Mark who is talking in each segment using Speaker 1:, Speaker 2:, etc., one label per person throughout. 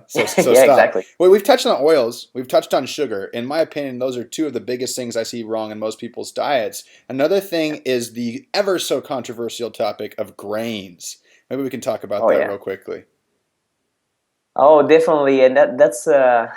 Speaker 1: So
Speaker 2: Yeah,
Speaker 1: stop.
Speaker 2: exactly.
Speaker 1: Well, we've touched on oils, we've touched on sugar. In my opinion, those are two of the biggest things I see wrong in most people's diets. Another thing is the ever so controversial topic of grains. Maybe we can talk about
Speaker 2: Oh
Speaker 1: that
Speaker 2: yeah.
Speaker 1: real quickly.
Speaker 2: Oh, definitely, and that's a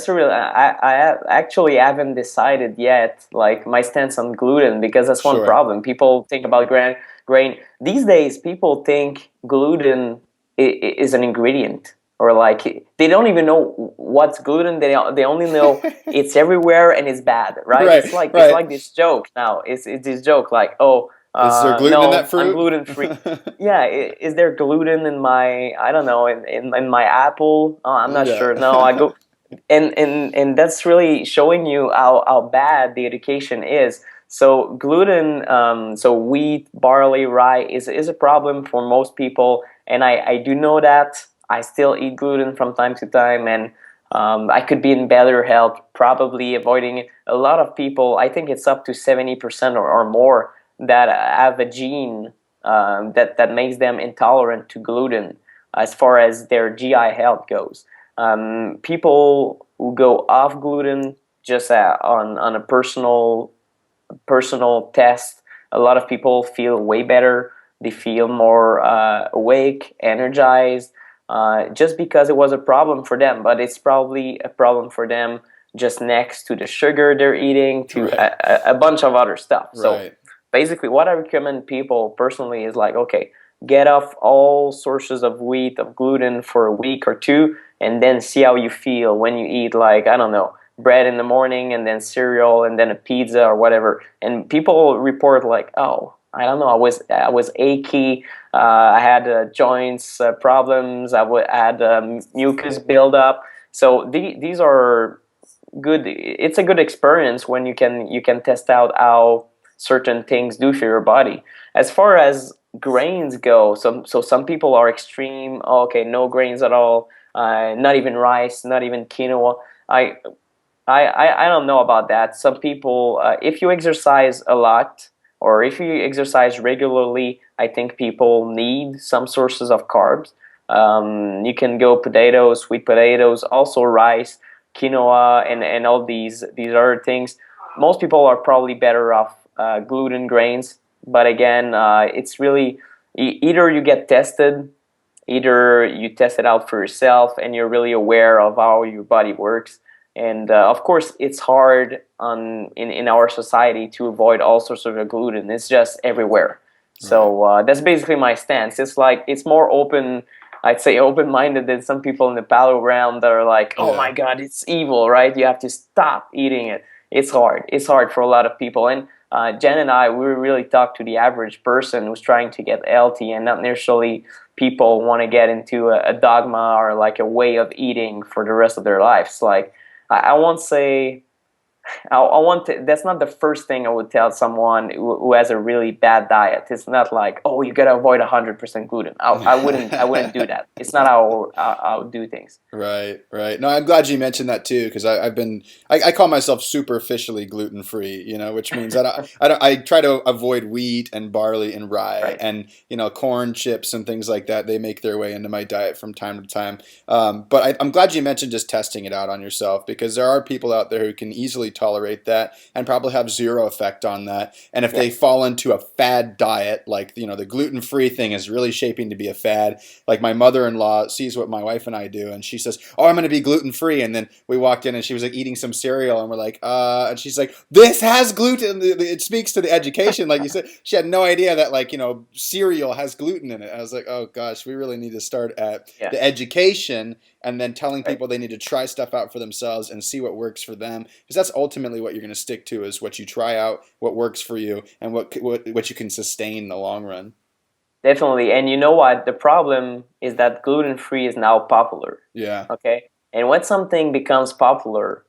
Speaker 2: real. Actually haven't decided yet, like my stance on gluten, because that's one
Speaker 1: Sure.
Speaker 2: problem. People think about grain these days. People think gluten is an ingredient, or like they don't even know what's gluten. They only know it's everywhere and it's bad, right?
Speaker 1: Right,
Speaker 2: It's
Speaker 1: right.
Speaker 2: like this joke now. It's this joke like, oh,
Speaker 1: Is there gluten in that
Speaker 2: no, I'm
Speaker 1: fruit?
Speaker 2: gluten free. Yeah, is there gluten in my, I don't know, in my apple? Oh, I'm not sure. No, I
Speaker 1: Yeah.
Speaker 2: go, and that's really showing you how bad the education is. So gluten, so wheat, barley, rye is a problem for most people, and I do know that. I still eat gluten from time to time, and I could be in better health probably avoiding it. A lot of people, I think it's up to 70% or more, that have a gene that makes them intolerant to gluten as far as their GI health goes. People who go off gluten just on a personal test, a lot of people feel way better. They feel more awake, energized, just because it was a problem for them. But it's probably a problem for them just next to the sugar they're eating, to
Speaker 1: Right,
Speaker 2: a bunch of other stuff. So
Speaker 1: right,
Speaker 2: basically, what I recommend people personally is like, okay, get off all sources of wheat, of gluten for a week or two, and then see how you feel when you eat, like, I don't know, bread in the morning and then cereal and then a pizza or whatever. And people report like, oh, I don't know, I was achy, I had joints problems, I had mucus buildup. So these are good. It's a good experience when you can test out how certain things do for your body. As far as grains go, some people are extreme. Oh, okay, no grains at all, not even rice, not even quinoa. I don't know about that. Some people, if you exercise a lot or if you exercise regularly, I think people need some sources of carbs. You can go potatoes, sweet potatoes, also rice, quinoa, and all these other things. Most people are probably better off gluten grains, but again, it's really either you get tested, either you test it out for yourself and you're really aware of how your body works. And of course, it's hard in our society to avoid all sorts of gluten. It's just everywhere.
Speaker 1: right.
Speaker 2: So that's basically my stance. It's like it's more open. I'd say open-minded than some people in the paleo realm that are like, "Oh
Speaker 1: Yeah.
Speaker 2: my God, it's evil, right? You have to stop eating it." It's hard. It's hard for a lot of people. And Jen and I, we really talk to the average person who's trying to get healthy and not necessarily people want to get into a dogma or like a way of eating for the rest of their lives. Like I won't say I want to. That's not the first thing I would tell someone who has a really bad diet. It's not like, oh, you gotta avoid 100% gluten. I wouldn't do that. It's not how I would do things.
Speaker 1: Right, right. No, I'm glad you mentioned that too, because I call myself superficially gluten free, which means I try to avoid wheat and barley and rye
Speaker 2: Right.
Speaker 1: and, corn chips and things like that. They make their way into my diet from time to time. But I'm glad you mentioned just testing it out on yourself, because there are people out there who can easily tolerate that and probably have zero effect on that. And if
Speaker 2: Yeah.
Speaker 1: they fall into a fad diet, like, the gluten free thing is really shaping to be a fad. Like my mother-in-law sees what my wife and I do, and she says, "Oh, I'm going to be gluten free." And then we walked in, and she was like eating some cereal, and we're like, and she's like, "This has gluten." It speaks to the education, like you said. She had no idea that, like, cereal has gluten in it. I was like, "Oh gosh, we really need to start at
Speaker 2: Yeah.
Speaker 1: the education." And then telling
Speaker 2: Right.
Speaker 1: people they need to try stuff out for themselves and see what works for them, because that's ultimately what you're going to stick to, is what you try out, what works for you, and what you can sustain in the long run.
Speaker 2: Definitely. And you know what? The problem is that gluten free is now popular.
Speaker 1: Yeah.
Speaker 2: Okay. And when something becomes popular,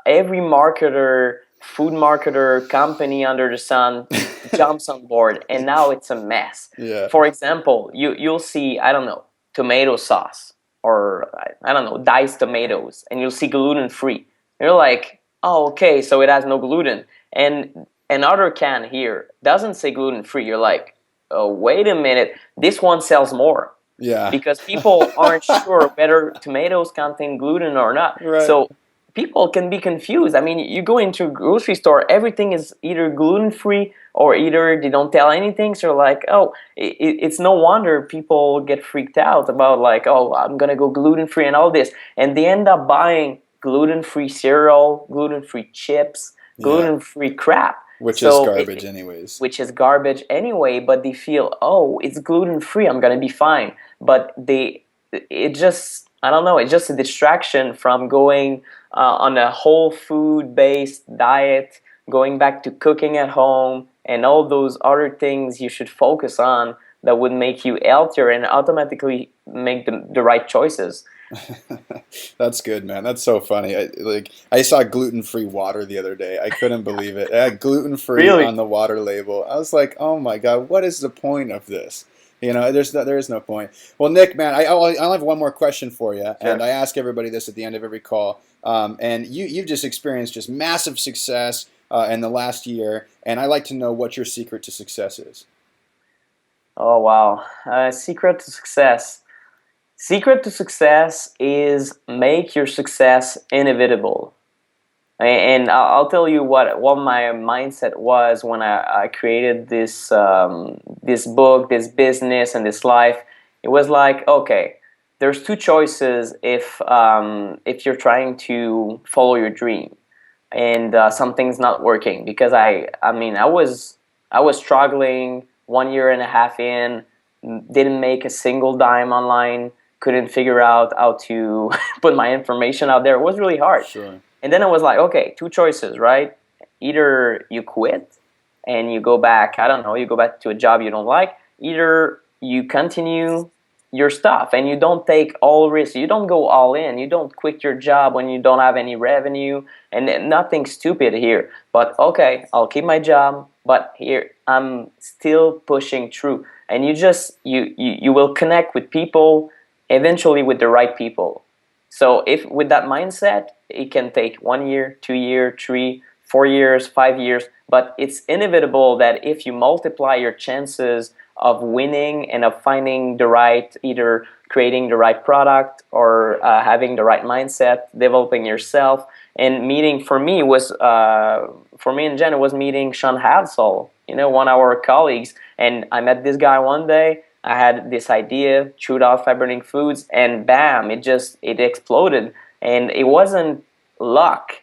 Speaker 2: every marketer, food marketer, company under the sun jumps on board, and now it's a mess.
Speaker 1: Yeah.
Speaker 2: For example, you'll see, I don't know, tomato sauce, or I don't know, diced tomatoes, and you'll see gluten free. You're like, oh, okay, so it has no gluten. And another can here doesn't say gluten free. You're like, oh, wait a minute, this one sells more.
Speaker 1: Yeah.
Speaker 2: because people aren't sure whether tomatoes contain gluten or not.
Speaker 1: Right.
Speaker 2: So people can be confused. I mean, you go into a grocery store, everything is either gluten free or either they don't tell anything. So like, oh, it's no wonder people get freaked out about like, oh, I'm gonna go gluten free and all this, and they end up buying gluten free cereal, gluten free chips,
Speaker 1: Yeah.
Speaker 2: gluten free crap.
Speaker 1: Which is
Speaker 2: So
Speaker 1: garbage anyways.
Speaker 2: which is garbage anyway, but they feel, oh, it's gluten free, I'm gonna be fine. But it just, I don't know, it's just a distraction from going on a whole food based diet, going back to cooking at home, and all those other things you should focus on that would make you healthier and automatically make the right choices.
Speaker 1: That's good, man. That's so funny. I saw gluten-free water the other day. I couldn't believe it. It had gluten-free
Speaker 2: Really?
Speaker 1: on the water label. I was like, "Oh my God, what is the point of this?" There is no point. Well, Nick, man, I'll have one more question for you, and
Speaker 2: Sure.
Speaker 1: I ask everybody this at the end of every call. And you've just experienced just massive success in the last year, and I like to know what your secret to success is.
Speaker 2: Oh wow. Secret to success. Secret to success is make your success inevitable. And I'll tell you what my mindset was when I created this book, this business, and this life. It was like, okay, there's two choices if you're trying to follow your dream and something's not working. Because I mean I was struggling 1 year and a half in, didn't make a single dime online, couldn't figure out how to put my information out there. It was really hard.
Speaker 1: Sure.
Speaker 2: And then I was like, okay, two choices, right? Either you quit and you go back, I don't know, you go back to a job you don't like, either you continue your stuff and you don't take all risks, you don't go all in, you don't quit your job when you don't have any revenue, and nothing stupid here. But okay, I'll keep my job, but here I'm still pushing through. And you will connect with people, eventually with the right people. So if with that mindset, it can take 1 year, 2 year, 3, 4 years, 5 years, but it's inevitable that if you multiply your chances of winning and of finding the right, either creating the right product or having the right mindset, developing yourself, and meeting for me and Jen, it was meeting Sean Hadsall, one of our colleagues, and I met this guy one day. I had this idea, chewed off fiber foods, and bam, it exploded. And it wasn't luck,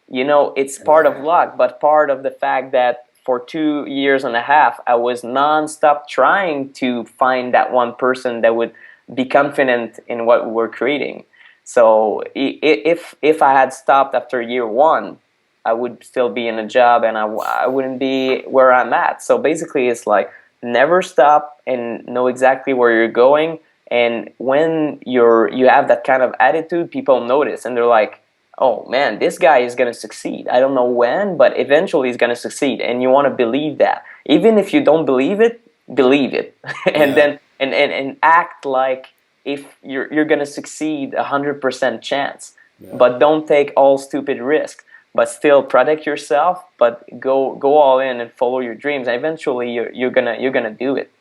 Speaker 2: it's part of
Speaker 1: Right.
Speaker 2: luck, but part of the fact that for 2 years and a half, I was nonstop trying to find that one person that would be confident in what we were creating. So if I had stopped after year one, I would still be in a job and I wouldn't be where I'm at. So basically, it's like never stop and know exactly where you're going. And when you have that kind of attitude, people notice and they're like, oh man, this guy is going to succeed. I don't know when, but eventually he's going to succeed. And you want to believe that. Even if you don't believe it, believe it. And
Speaker 1: Yeah.
Speaker 2: then and act like if you're going to succeed 100% chance.
Speaker 1: Yeah.
Speaker 2: But don't take all stupid risks. But still protect yourself, but go all in and follow your dreams. Eventually you're gonna do it.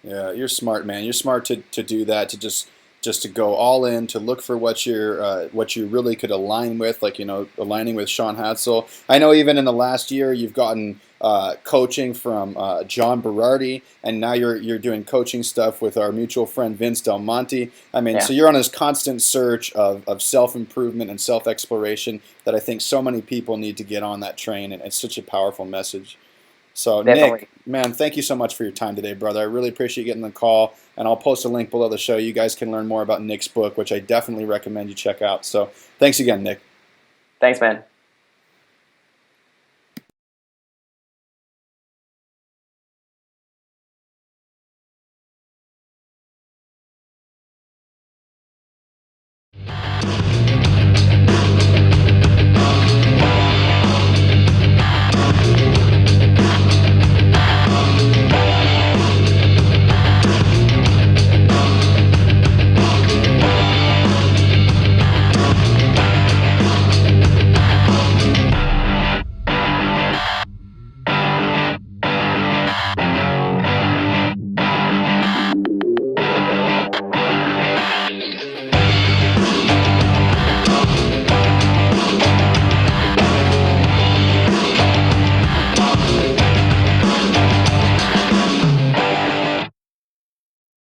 Speaker 1: Yeah, you're smart, man. You're smart to do that, to just to go all in, to look for what you really could align with, like aligning with Sean Hatzel. I know even in the last year you've gotten coaching from John Berardi, and now you're doing coaching stuff with our mutual friend Vince Del Monte. I mean,
Speaker 2: Yeah,
Speaker 1: so you're on this constant search of self improvement and self exploration that I think so many people need to get on that train, and it's such a powerful message. So, Nick,
Speaker 2: definitely.
Speaker 1: man, thank you so much for your time today, brother. I really appreciate getting the call, and I'll post a link below the show. You guys can learn more about Nick's book, which I definitely recommend you check out. So, thanks again, Nick.
Speaker 2: Thanks, man.